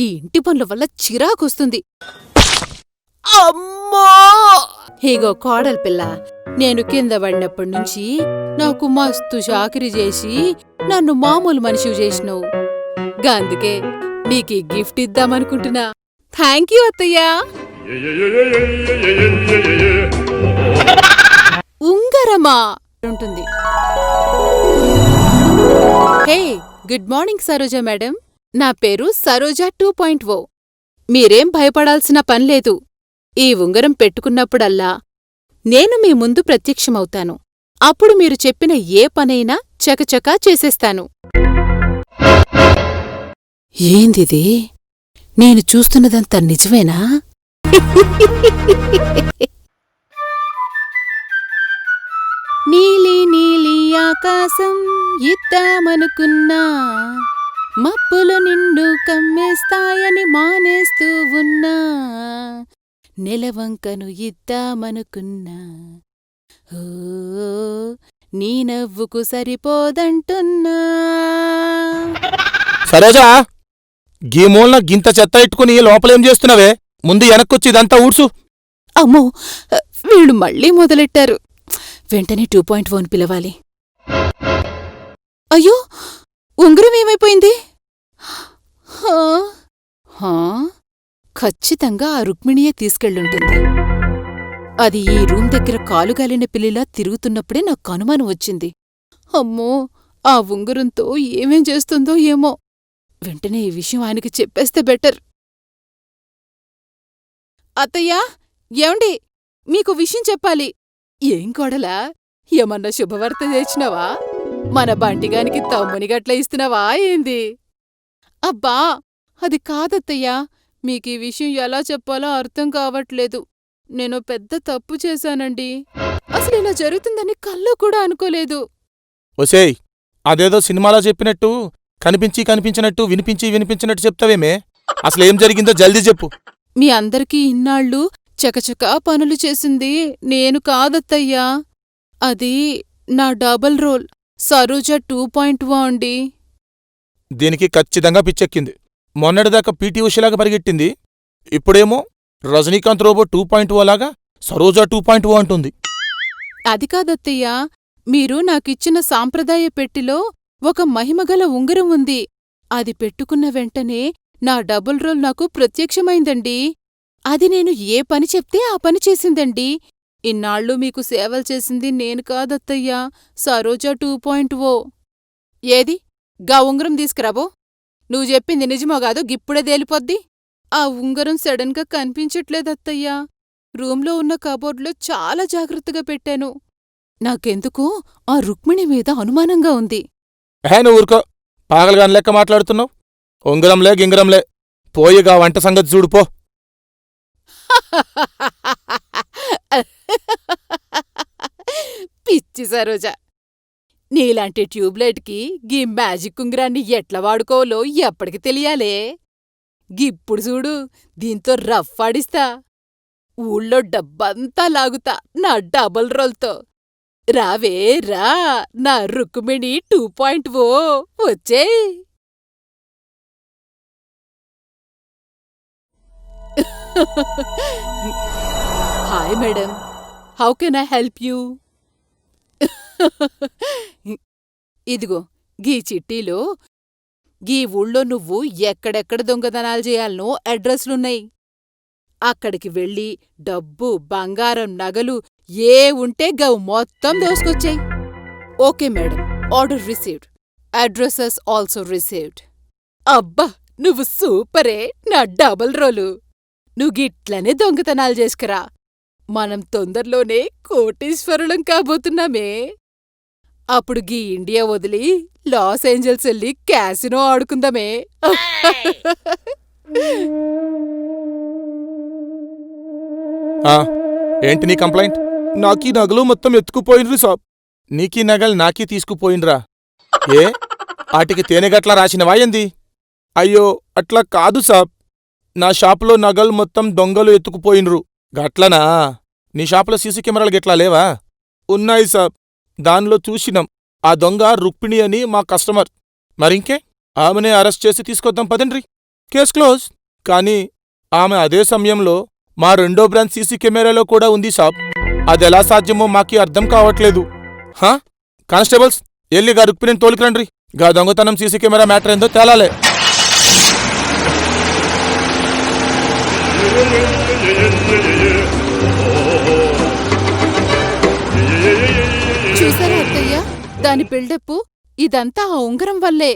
ఈ ఇంటి పనుల వల్ల చిరాకొస్తుంది. అమ్మా! హీగో కోడల్ పిల్ల, నేను కింద పడినప్పటినుంచి నాకు మస్తు చాకిరి చేసి నన్ను మామూలు మనిషివి చేసినావు. గాందుకే నీకీ గిఫ్ట్ ఇద్దామనుకుంటున్నా. థ్యాంక్యూ అత్తయ్యా. ఉంగరమా ఉంటుంది. హే, గుడ్ మార్నింగ్ సరోజా మేడం. నా పేరు సరోజా 2.0. మీరేం భయపడాల్సిన పనిలేదు. ఈ ఉంగరం పెట్టుకున్నప్పుడల్లా నేను మీ ముందు ప్రత్యక్షమవుతాను. అప్పుడు మీరు చెప్పిన ఏ పనైనా చకచకా చేసేస్తాను. ఏందిది? నేను చూస్తున్నదంతా నిజమేనా? నీలి నీలి ఆకాశం ఇద్దామనుకున్నా, మబ్బులు నిండు కమ్మేస్తాయని మానేస్తూ ఉన్నా, నెలవంకను ఇద్దామనుకున్నా, ఓ నీ నవ్వుకు సరిపోదంటున్నా. సరోజా, గీ మూలన గింత చెత్త ఇట్టుకుని లోపలేం చేస్తున్నావే? ముందు వెనక్కొచ్చి ఇదంతా ఊడ్సు. అమ్మో, వీళ్ళు మళ్ళీ మొదలెట్టారు. వెంటనే 2.1 పిలవాలి. అయ్యో, ఉంగరం ఏమైపోయింది? ఖచ్చితంగా ఆ రుక్మిణియే తీసుకెళ్ళుంటుంది. అది ఈ రూమ్ దగ్గర కాలుగాలిన పిల్లిలా తిరుగుతున్నప్పుడే నాకు అనుమానం వచ్చింది. అమ్మో, ఆ ఉంగరంతో ఏమేం చేస్తుందో ఏమో. వెంటనే ఈ విషయం ఆయనకి చెప్పేస్తే బెటర్. అత్తయ్యా, ఏమండి, మీకు విషయం చెప్పాలి. ఏం కోడలా, ఏమన్నా శుభవార్త తెచ్చినావా? మన బంటిగానికి తమ్మునిగట్ల ఇస్తున్నావా ఏంది? అబ్బా, అది కాదత్తయ్యా. మీకీ విషయం ఎలా చెప్పాలో అర్థం కావట్లేదు. నేను పెద్ద తప్పు చేశానండి. అసలిలా జరుగుతుందని కల్లో కూడా అనుకోలేదు. ఒసేయ్, అదేదో సినిమాలో చెప్పినట్టు కనిపించి కనిపించినట్టు వినిపించి వినిపించినట్టు చెప్తావేమే? అసలేం జరిగిందో జల్దీ చెప్పు. మీ అందరికీ ఇన్నాళ్ళు చకచకా పనులు చేసింది నేను కాదత్తయ్యా. అది నా డబుల్ రోల్ సరోజా 2.0 అండి. దీనికి ఖచ్చితంగా పిచ్చెక్కింది. మొన్నటిదాకా పీటీ ఉషలాగా పరిగెట్టింది, ఇప్పుడేమో రజనీకాంత్ రోబో 2.0 లాగా సరోజా 2.0 అంటుంది. అది కాదత్తయ్యా, మీరు నాకిచ్చిన సాంప్రదాయ పెట్టిలో ఒక మహిమగల ఉంగరం ఉంది. అది పెట్టుకున్న వెంటనే నా డబుల్ రోల్ నాకు ప్రత్యక్షమైందండి. అది నేను ఏ పని చెప్తే ఆ పని చేసిందండి. ఇన్నాళ్ళు మీకు సేవలు చేసింది నేను కాదత్తయ్యా, సరోజా 2.0. ఏది, గా ఉంగరం తీసుకురాబో. నువ్వు చెప్పింది నిజమోగాదు గిప్పుడే తేలిపోద్ది. ఆ ఉంగరం సడన్గా కనిపించట్లేదత్తయ్యా. రూంలో ఉన్న కబోర్డ్లో చాలా జాగ్రత్తగా పెట్టాను. నాకెందుకో ఆ రుక్మిణి మీద అనుమానంగా ఉంది. నువ్వు ఊరుకో, పాగలగాని లెక్క మాట్లాడుతున్నావు. ఉంగరంలే గింగరంలే, పోయిగా వంట సంగతి చూడుపో. పిచ్చి సరోజా, నీలాంటి ట్యూబ్లైట్కి గీ మ్యాజిక్ ఉంగరాన్ని ఎట్లా వాడుకోవాలో ఎప్పటికి తెలియాలే. గిప్పుడు చూడు, దీంతో రఫ్ ఆడిస్తా. ఊళ్ళో డబ్బంతా లాగుతా నా డబుల్ రోల్తో. రావే రా, నా రుక్మిణి 2.0 వచ్చేయ్. Hi madam, how can I help you? ఇదిగో, గీ చిట్టీలో గీ ఊళ్ళో నువ్వు ఎక్కడెక్కడ దొంగతనాలు చేయాలనో అడ్రస్లున్నాయి. అక్కడికి వెళ్ళి డబ్బు, బంగారం, నగలు ఏ ఉంటే గవ్ మొత్తం దోసుకొచ్చాయి. Okay madam, order received. Addresses also received. అబ్బా, నువ్వు సూపరే నా డబుల్ రోలు. నువ్వు గిట్లనే దొంగతనాలు చేసుకురా. మనం తొందరలోనే కోటీశ్వరులం కాబోతున్నామే. అప్పుడు గీ ఇండియా వదిలి లాస్ ఏంజల్స్ వెళ్ళి క్యాసినో ఆడుకుందామే. ఏంటి నీ కంప్లైంట్? నాకీ నగలు మొత్తం ఎత్తుకుపోయినరు సాబ్. నీకీ నగలు నాకీ తీసుకుపోయినరా? ఏ ఆటికి తేనెగట్లా రాసినవా ఏంది? అయ్యో, అట్లా కాదు సాబ్. నా షాపులో నగలు మొత్తం దొంగలు ఎత్తుకుపోయినరు. గట్లనా? నీ షాపులో సీసీ కెమెరాలు గిట్లా లేవా? ఉన్నాయి సాబ్, దానిలో చూసినాం. ఆ దొంగ రుక్మిణి అని మా కస్టమర్. మరింకే, ఆమెనే అరెస్ట్ చేసి తీసుకొద్దాం పదండ్రి. Case close. కానీ ఆమె అదే సమయంలో మా రెండో బ్రాంచ్ సీసీ కెమెరాలో కూడా ఉంది సాబ్. అదెలా సాధ్యమో మాకి అర్థం కావట్లేదు. హా, కానిస్టేబుల్స్, ఎల్లిగా రుక్మిణిని తోలుకురండ్రి. గా దొంగతనం సీసీ కెమెరా మ్యాటర్ ఏందో తేలాలే. చూసారా అత్తయ్య, దాని బిల్డప్ ఇదంతా ఆ ఉంగరం వల్లే.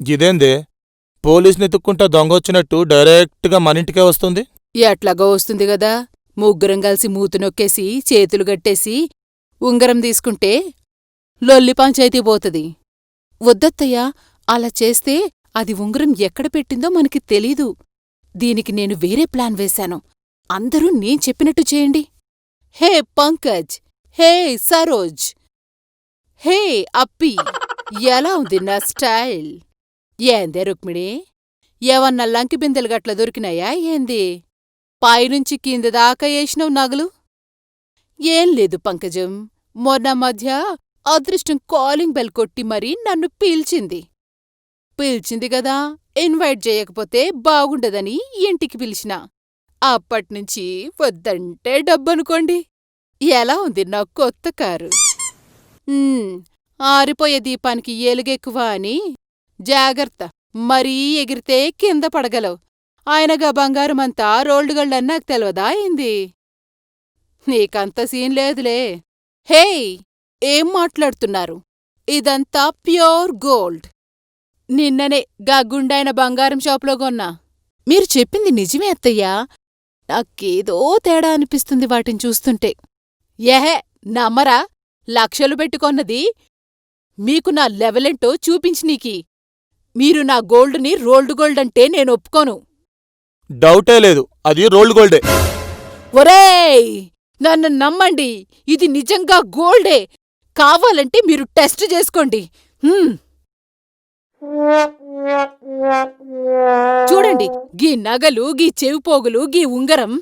ఇదేందే పోలీసుని ఎత్తుక్కుంటా దొంగొచ్చినట్టు డైరెక్ట్గా మనింటికే వస్తుంది? ఎట్లాగో వస్తుంది గదా. ముగ్గురం కలిసి మూతు నొక్కేసి చేతులు గట్టేసి ఉంగరం తీసుకుంటే లొల్లి పంచాయతీ పోతది. వద్దత్తయ్యా, అలా చేస్తే అది ఉంగరం ఎక్కడ పెట్టిందో మనకి తెలీదు. దీనికి నేను వేరే ప్లాన్ వేశాను. అందరూ నేను చెప్పినట్టు చేయండి. హే పంకజ్, హే సరోజ్, హే అప్పి, ఎలా ఉంది నా స్టైల్? ఏందే రుక్మిణి, ఏవన్నా లంకి బిందెలు గట్ల దొరికినాయా ఏంది? పైనుంచి కింద దాకా ఏసినవు నగలు. ఏం లేదు పంకజం, మొన్న మధ్య అదృష్టం కాలింగ్ బెల్ కొట్టి మరీ నన్ను పిలిచింది గదా, ఇన్వైట్ చేయకపోతే బాగుండదని ఇంటికి పిలిచినా. అప్పట్నుంచి వద్దంటే డబ్బనుకోండి. ఎలా ఉంది నా కొత్త కారు? ఆరిపోయే దీపానికి ఎలుగెక్కువ అని జాగ్రత్త, మరీ ఎగిరితే కింద పడగలవు. ఆయనగా బంగారమంతా రోల్డుగళ్ళని నాకు తెలవదా ఏంది? నీకంత సీన్ లేదులే. హేయ్, ఏం మాట్లాడుతున్నారు? ఇదంతా ప్యూర్ గోల్డ్. నిన్ననే గా గుండాయన బంగారం షాపులో కొన్నా. మీరు చెప్పింది నిజమే అత్తయ్యా. నాకేదో తేడా అనిపిస్తుంది వాటిని చూస్తుంటే. ఏహే, నమ్మరా? లక్షలు పెట్టుకొన్నది మీకు నా లెవెలెంటో చూపించినీకి. మీరు నా గోల్డ్ని రోల్డ్ గోల్డ్ అంటే నేనొప్పుకోను. డౌటే లేదు, అది రోల్డ్ గోల్డే. ఒరేయ్, నన్ను నమ్మండి, ఇది నిజంగా గోల్డే. కావాలంటే మీరు టెస్ట్ చేసుకోండి. చూడండి, గీ నగలు, గీ చెవిపోగులు, గీ ఉంగరం.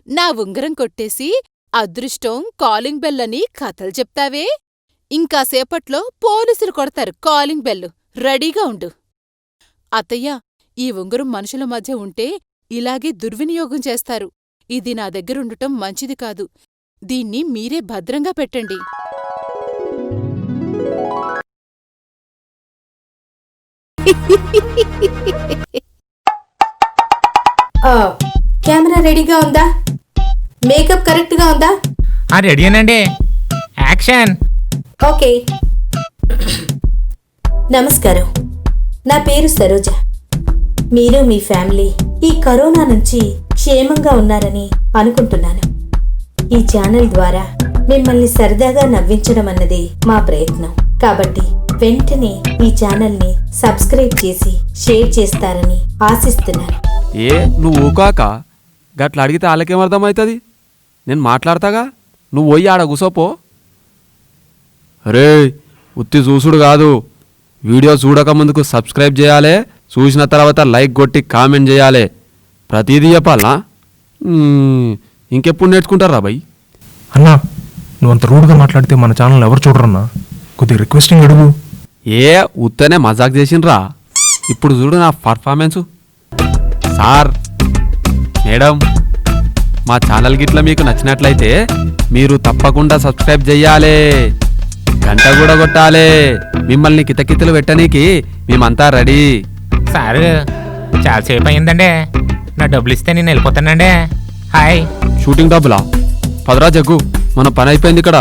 నా ఉంగరం కొట్టేసి అదృష్టం కాలింగ్ బెల్ అని కథలు చెప్తావే? ఇంకాసేపట్లో పోలీసులు కొడతారు కాలింగ్ బెల్లు. రెడీగా ఉండు. అత్తయ్య, ఈ ఉంగరం మనుషుల మధ్య ఉంటే ఇలాగే దుర్వినియోగం చేస్తారు. ఇది నా దగ్గరుండటం మంచిది కాదు. దీన్ని మీరే భద్రంగా పెట్టండి. కెమెరా రెడీగా ఉందా? మేకప్ కరెక్ట్గా ఉందా? రెడీనండి. యాక్షన్. ఓకే. నమస్కారం, నా పేరు సరోజ. మీరు మీ ఫ్యామిలీ ఈ కరోనా నుంచి క్షేమంగా ఉన్నారని అనుకుంటున్నాను. ఈ ఛానల్ ద్వారా మిమ్మల్ని సరదాగా నవ్వించడం అన్నది మా ప్రయత్నం. కాబట్టి వెంటనే ఈ ఛానల్ని సబ్స్క్రైబ్ చేసి షేర్ చేస్తారని ఆశిస్తున్నాను. నువ్వు ఊకాక గట్ల అడిగితే వాళ్ళకేమర్థమవుతుంది? నేను మాట్లాడతాగా, నువ్వు పోయి ఆడ కూసోపో. రే, ఉత్తి చూసుడు కాదు, వీడియో చూడక ముందుకు సబ్స్క్రైబ్ చేయాలి, చూసిన తర్వాత లైక్ కొట్టి కామెంట్ చేయాలి. ప్రతిదీ చెప్పాలనా? ఇంకెప్పుడు నేర్చుకుంటారా బాయ్? అన్నా, నువ్వు అంత రూడ్గా మాట్లాడితే మన ఛానల్ ఎవరు చూడరన్నా. కొద్దిగా రిక్వెస్టింగ్ అడుగు. ఉత్తనే మజాక్ చేసిండ్రా. ఇప్పుడు చూడు నా పర్ఫార్మెన్సు. సార్, మేడం, మా ఛానల్ గిట్ల మీకు నచ్చినట్లయితే మీరు తప్పకుండా సబ్స్క్రైబ్ చెయ్యాలి, గంట కూడా కొట్టాలి. మిమ్మల్ని కితకితలు పెట్టనీకి మేమంతా రెడీ. సార్, చాలాసేపు అయిందండి. నా డబ్బులు ఇస్తే నేను వెళ్ళిపోతానండి. హాయ్. షూటింగ్ డబ్బులా? పదరా జగ్గు, మన పని అయిపోయింది ఇక్కడ.